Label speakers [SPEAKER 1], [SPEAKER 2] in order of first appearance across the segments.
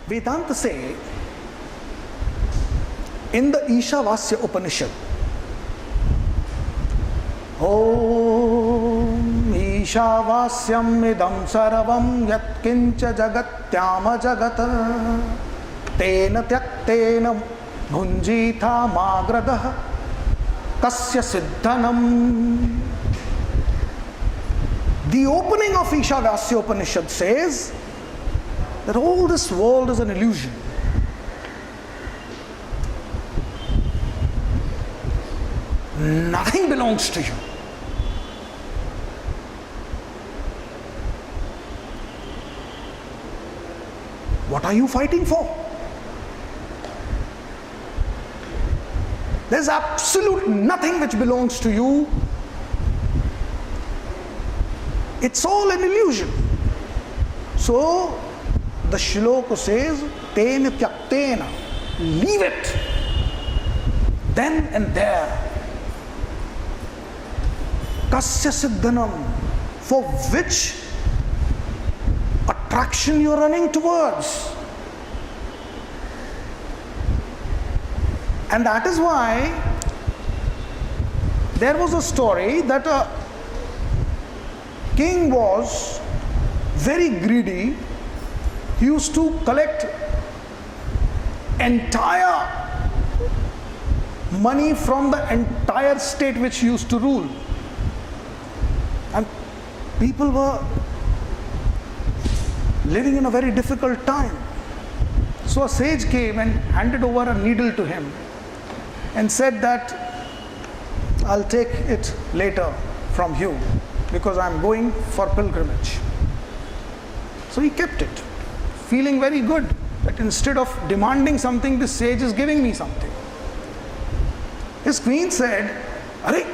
[SPEAKER 1] Vedanta say in the Ishavasya Upanishad, Om Ishavasyam idam sarvam yat kincha jagatyama jagata tena tyaktena bhunjitha magradaha tasya siddhanam. The opening of Ishavasya Upanishad says that all this world is an illusion. Nothing belongs to you. What are you fighting for? There's absolute nothing which belongs to you. It's all an illusion. So the shloka says, Tena tyaktena, leave it. Then and there. Kasya siddhanam, for which attraction you're running towards. And that is why there was a story that a king was very greedy. He used to collect entire money from the entire state which he used to rule. And people were living in a very difficult time. So a sage came and handed over a needle to him and said that, I'll take it later from you because I'm going for pilgrimage. So he kept it, feeling very good that instead of demanding something, this sage is giving me something. His queen said, Arey,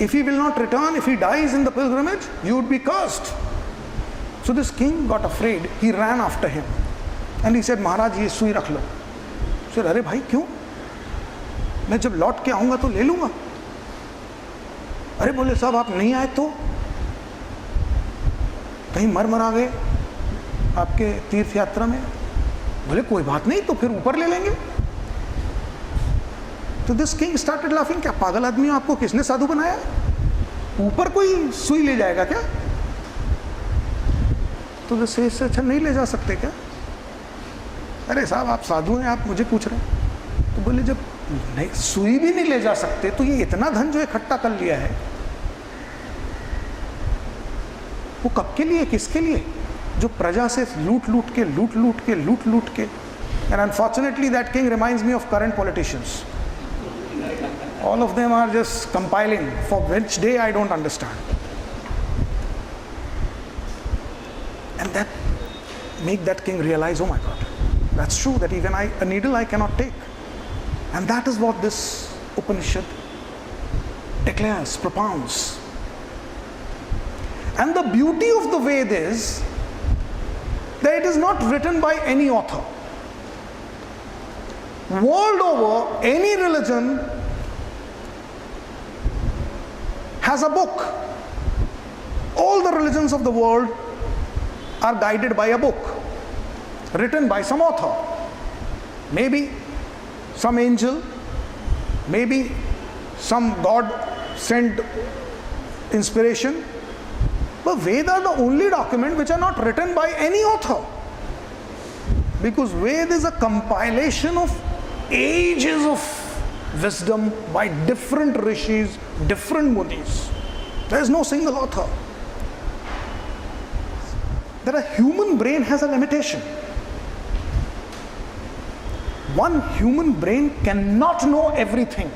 [SPEAKER 1] if he will not return, if he dies in the pilgrimage, you would be cursed. So this king got afraid. He ran after him. And he said, Maharaj, ye sui rakh lo. He said, Arey bhai, kyun? मैं जब लौट के आऊंगा तो ले लूंगा. अरे बोले साहब आप नहीं आए तो कहीं मर आ गए आपके तीर्थ यात्रा में. बोले कोई बात नहीं, तो फिर ऊपर ले लेंगे. तो दिस किंग स्टार्टेड लाफिंग. क्या पागल आदमी हो, आपको किसने साधु बनाया? ऊपर कोई सुई ले जाएगा क्या? तो दिस सेज से, अच्छा नहीं ले जा सकते क्या? अरे साहब आप साधु हैं, आप मुझे पूछ रहे हैं. तो बोले जब नहीं सुई भी नहीं ले जा सकते तो ये इतना धन जो इकट्ठा कर लिया है वो कब के लिए, किसके लिए? जो प्रजा से लूट लूट के. And unfortunately that king reminds me of current politicians. All of them are just compiling for which day I don't understand. And that make that king realize, oh my God, that's true, that even a needle I cannot take. And that is what this Upanishad declares, propounds. And the beauty of the Veda is that it is not written by any author. World over, any religion has a book. All the religions of the world are guided by a book written by some author. Maybe some angel, maybe some God sent inspiration. But Veda are the only document which are not written by any author. Because Veda is a compilation of ages of wisdom by different rishis, different munis. There is no single author. That a human brain has a limitation. One human brain cannot know everything.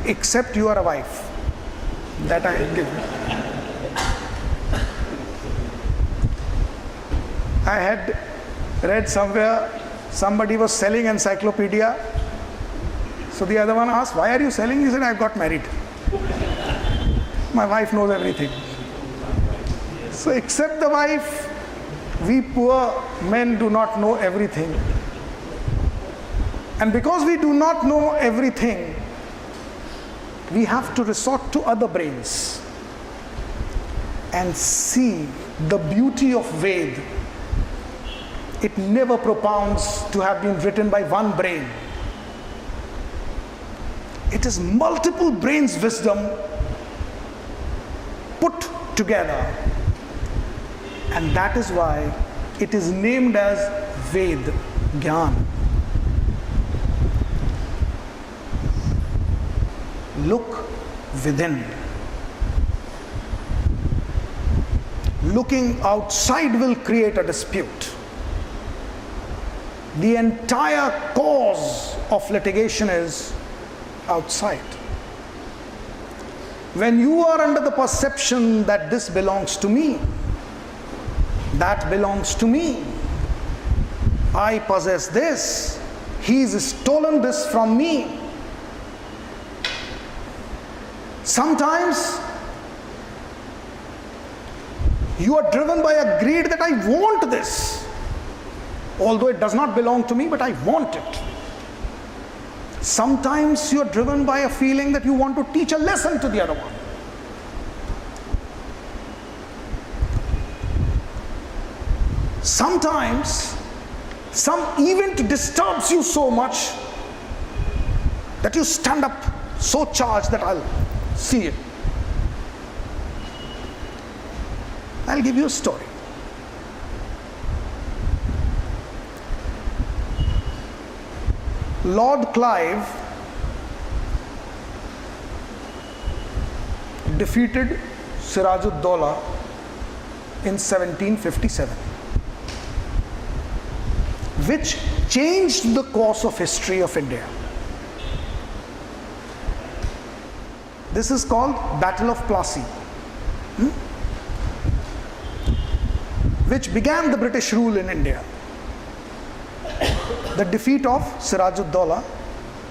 [SPEAKER 1] Except you are a wife. That I give you. I had read somewhere somebody was selling encyclopedia. So the other one asked, why are you selling? He said, I've got married. My wife knows everything. So except the wife, we poor men do not know everything. And because we do not know everything, we have to resort to other brains. and see the beauty of Ved. It never propounds to have been written by one brain. It is multiple brains' wisdom put together. And that is why it is named as Ved, Gyan. Look within. Looking outside will create a dispute. The entire cause of litigation is outside. When you are under the perception that this belongs to me, that belongs to me, I possess this, he's stolen this from me. Sometimes you are driven by a greed that I want this, although it does not belong to me, but I want it. Sometimes you are driven by a feeling that you want to teach a lesson to the other one. Sometimes some event disturbs you so much that you stand up so charged that I'll see it. I'll give you a story. Lord Clive defeated Siraj-ud-Dawla in 1757, which changed the course of history of India. This is called Battle of Plassey, which began the British rule in India. The defeat of Siraj-ud-Dawla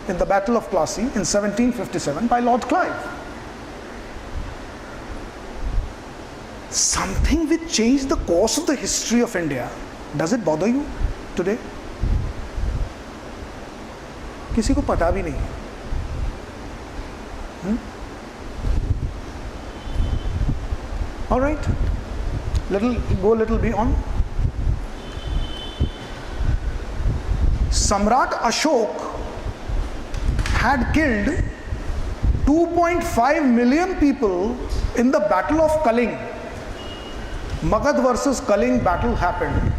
[SPEAKER 1] in the Battle of Plassey in 1757 by Lord Clive. Something which changed the course of the history of India. Does it bother you today? किसी को पता भी नहीं. All right, go a little beyond. Samrat Ashok had killed 2.5 million people in the Battle of Kaling. Magad versus Kaling battle happened,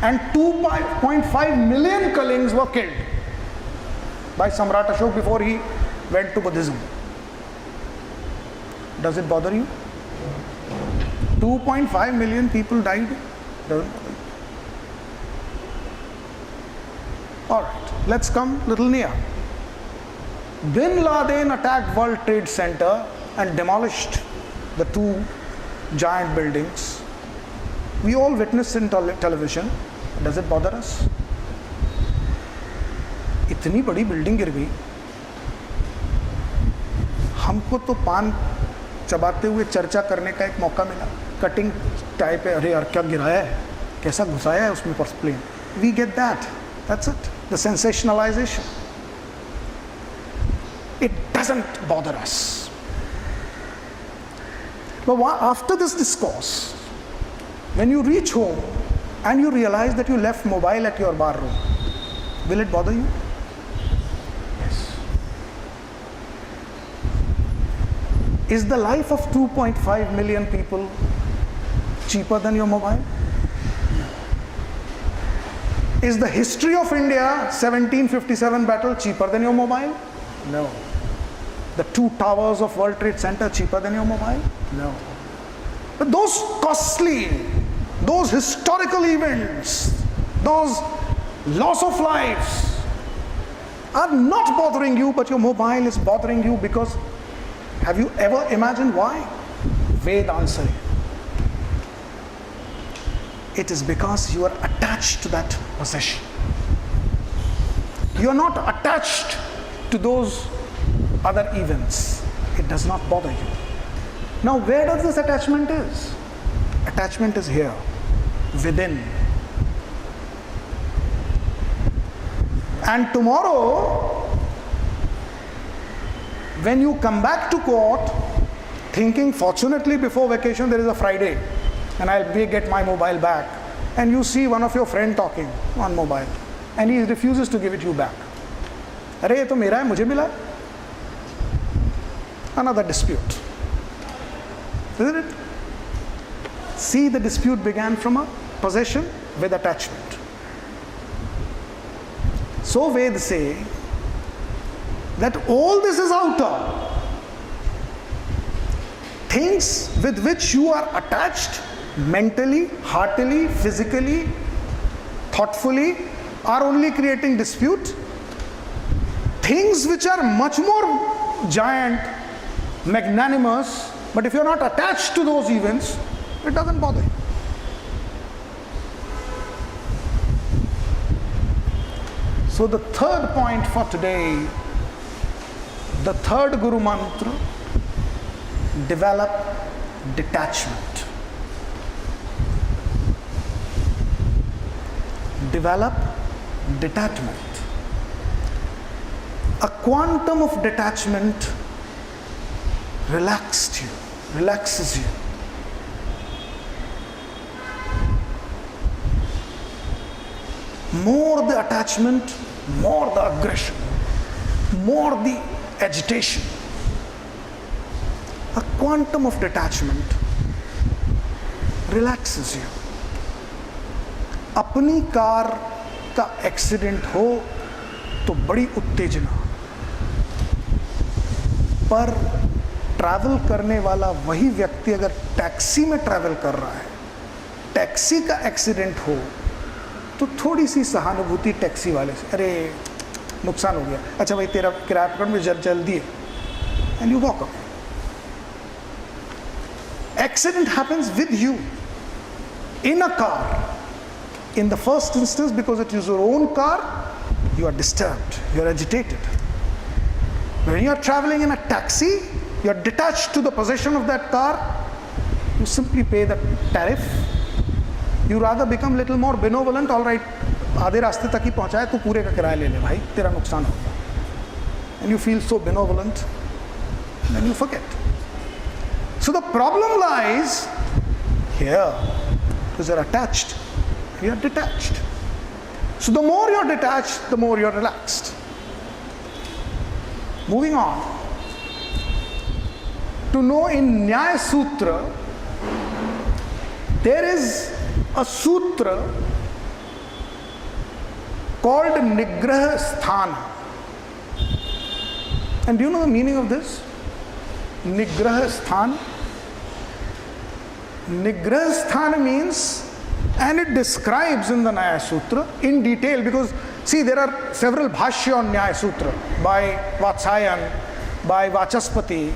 [SPEAKER 1] and 2.5 million Kalings were killed by Samrat Ashok before he went to Buddhism. Does it bother you? 2.5 million people died. All right, let's come a little near. Bin Laden attacked World Trade Center and demolished the two giant buildings. We all witnessed in television. Does it bother us? इतनी बड़ी building गिर गई, हमको तो पान चबाते हुए चर्चा करने का एक मौका मिला. कटिंग टाइप है, अरे यार क्या गिराया है, कैसा घुसाया है उसमें plane. We get that. That's it. The sensationalization. It doesn't bother us. But after this discourse, when you reach home and you realize that you left mobile at your bar room, will it bother you? Yes. Is the life of 2.5 million people cheaper than your mobile? Is the history of India 1757 battle cheaper than your mobile? No. The two towers of World Trade Center cheaper than your mobile? No. But those costly, those historical events, those loss of lives are not bothering you, but your mobile is bothering you because, have you ever imagined why? Ved answering. It is because you are attached to that possession. You are not attached to those other events. It does not bother you. Now, where does this attachment is? Attachment is here, within. And tomorrow, when you come back to court, thinking, fortunately before vacation there is a Friday and I'll get my mobile back, and you see one of your friend talking on mobile and he refuses to give it you back. अरे ये तो मेरा है, मुझे मिला. Another dispute, isn't it? See, the dispute began from a possession with attachment. So Veds say that all this is outer. Things with which you are attached mentally, heartily, physically, thoughtfully are only creating dispute. Things which are much more giant, magnanimous, but if you're not attached to those events, it doesn't bother you. So the third point for today, the third Guru Mantra, develop detachment. Develop detachment. A quantum of detachment relaxes you. More the attachment, more the aggression, more the agitation. A quantum of detachment relaxes you. अपनी car का accident हो तो बड़ी उत्तेजना, पर travel करने वाला वही व्यक्ति अगर टैक्सी में ट्रैवल कर रहा है, टैक्सी का एक्सीडेंट हो तो थोड़ी सी सहानुभूति टैक्सी वाले से, अरे नुकसान हो गया, अच्छा भाई तेरा किराया पकड़ में जल्दी है, and you walk away. Accident happens with you in a car. In the first instance, because it is your own car, you are disturbed, you are agitated. When you are traveling in a taxi, you are detached to the possession of that car. You simply pay the tariff. You rather become little more benevolent. All right, आधे रास्ते तक ही पहुंचा है, तू पूरे का किराया ले ले भाई, तेरा नुकसान होगा. And you feel so benevolent, and then you forget. So the problem lies here, because you're attached, you're detached. So the more you're detached, the more you're relaxed. Moving on, to know in Nyaya Sutra, there is a sutra called Nigraha Sthana. And do you know the meaning of this? Nigraha Sthana. Nigraha Sthana means, and it describes in the Nyaya Sutra in detail, because see, there are several bhashya on Nyaya Sutra by Vatsayan, by Vachaspati,